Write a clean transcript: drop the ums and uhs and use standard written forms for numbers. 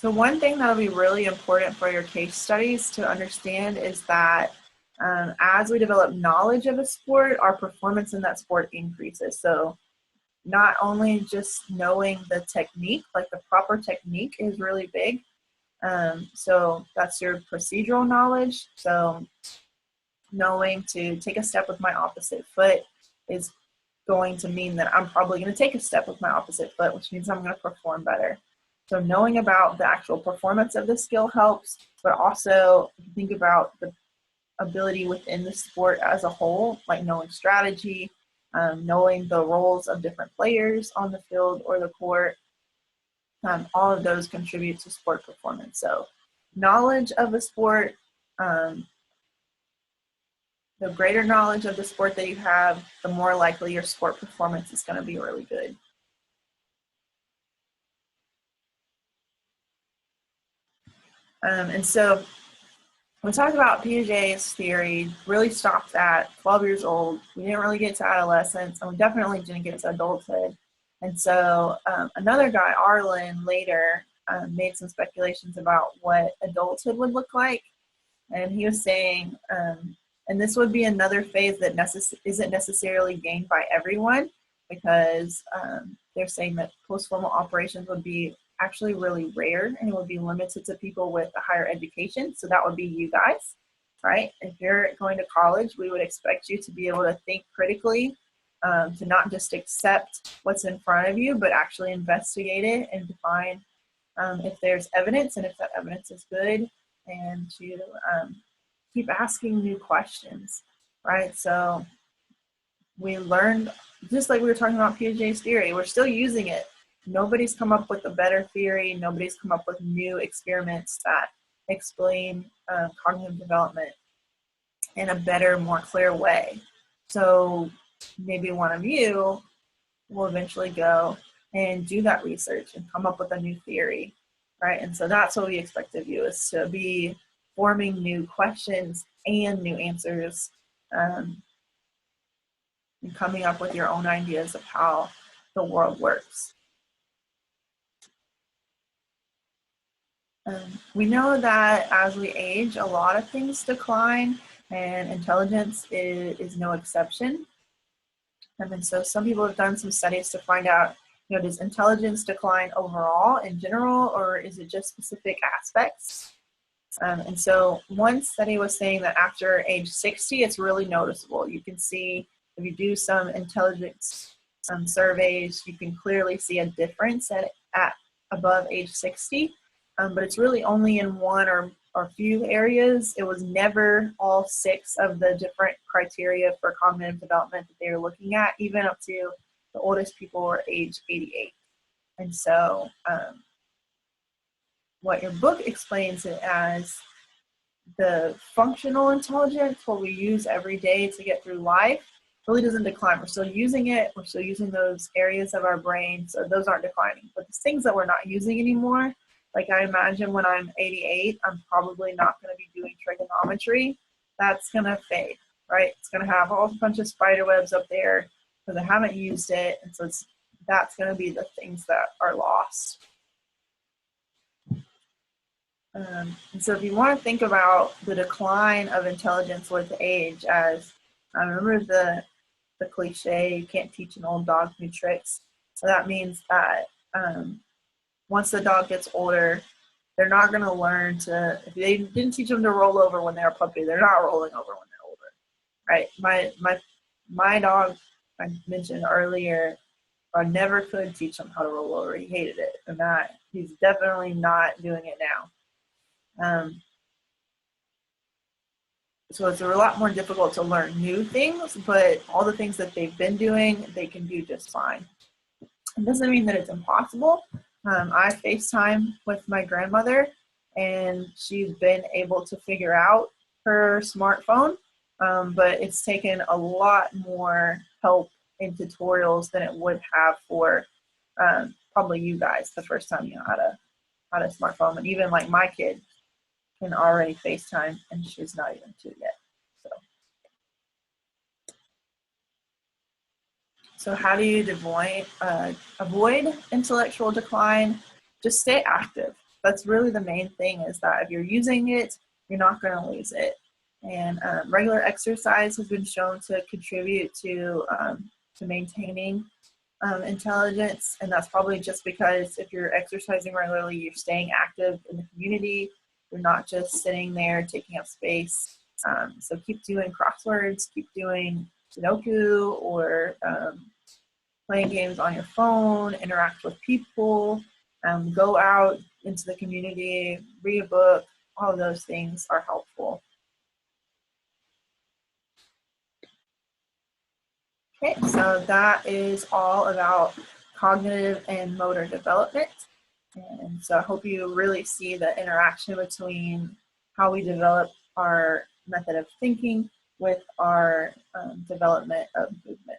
So one thing that'll be really important for your case studies to understand is that as we develop knowledge of a sport, our performance in that sport increases. So not only just knowing the technique, like the proper technique is really big. So that's your procedural knowledge. So knowing to take a step with my opposite foot is going to mean that I'm probably going to take a step with my opposite foot, which means I'm going to perform better. So knowing about the actual performance of the skill helps, but also think about the ability within the sport as a whole, like knowing strategy, knowing the roles of different players on the field or the court. All of those contribute to sport performance. So knowledge of the sport, the greater knowledge of the sport that you have, the more likely your sport performance is going to be really good. And so we talked about Piaget's theory, really stopped at 12 years old. We didn't really get to adolescence, and we definitely didn't get to adulthood. And so another guy, Arlen, later made some speculations about what adulthood would look like. And he was saying, and this would be another phase that isn't necessarily gained by everyone, because they're saying that post-formal operations would be actually really rare, and it would be limited to people with a higher education. So that would be you guys, right? If you're going to college, we would expect you to be able to think critically, to not just accept what's in front of you, but actually investigate it and define if there's evidence, and if that evidence is good, and to keep asking new questions, right? So we learned, just like we were talking about Piaget's theory, we're still using it. Nobody's come up with a better theory. Nobody's come up with new experiments that explain cognitive development in a better, more clear way. So maybe one of you will eventually go and do that research and come up with a new theory, right? And so that's what we expect of you, is to be forming new questions and new answers, and coming up with your own ideas of how the world works. We know that as we age, a lot of things decline, and intelligence is no exception. And so some people have done some studies to find out, does intelligence decline overall in general, or is it just specific aspects? And so one study was saying that after age 60, it's really noticeable. You can see, if you do some intelligence surveys, you can clearly see a difference at above age 60. But it's really only in one or few areas. It was never all 6 of the different criteria for cognitive development that they were looking at, even up to the oldest people were age 88. And so what your book explains it as, the functional intelligence, what we use every day to get through life, really doesn't decline. We're still using it. We're still using those areas of our brain, so those aren't declining. But the things that we're not using anymore, like I imagine when I'm 88, I'm probably not going to be doing trigonometry. That's going to fade, right? It's going to have a bunch of spider webs up there because I haven't used it. And so that's going to be the things that are lost. And so if you want to think about the decline of intelligence with age as, I remember the cliche, you can't teach an old dog new tricks. So that means that once the dog gets older, they're not going to learn to, if they didn't teach them to roll over when they're a puppy, they're not rolling over when they're older, right? My dog, I mentioned earlier, I never could teach him how to roll over. He hated it, and he's definitely not doing it now. So it's a lot more difficult to learn new things, but all the things that they've been doing, they can do just fine. It doesn't mean that it's impossible. I FaceTime with my grandmother, and she's been able to figure out her smartphone, but it's taken a lot more help in tutorials than it would have for probably you guys the first time you had a smartphone. And even like my kid can already FaceTime, and she's not even 2 yet. So how do you avoid intellectual decline? Just stay active. that's really the main thing, is that if you're using it, you're not going to lose it. And regular exercise has been shown to contribute to maintaining intelligence, and that's probably just because if you're exercising regularly, you're staying active in the community. You're not just sitting there taking up space. So keep doing crosswords, keep doing Sudoku, or playing games on your phone, interact with people, go out into the community, read a book. All of those things are helpful. Okay, so that is all about cognitive and motor development. And so I hope you really see the interaction between how we develop our method of thinking with our development of movement.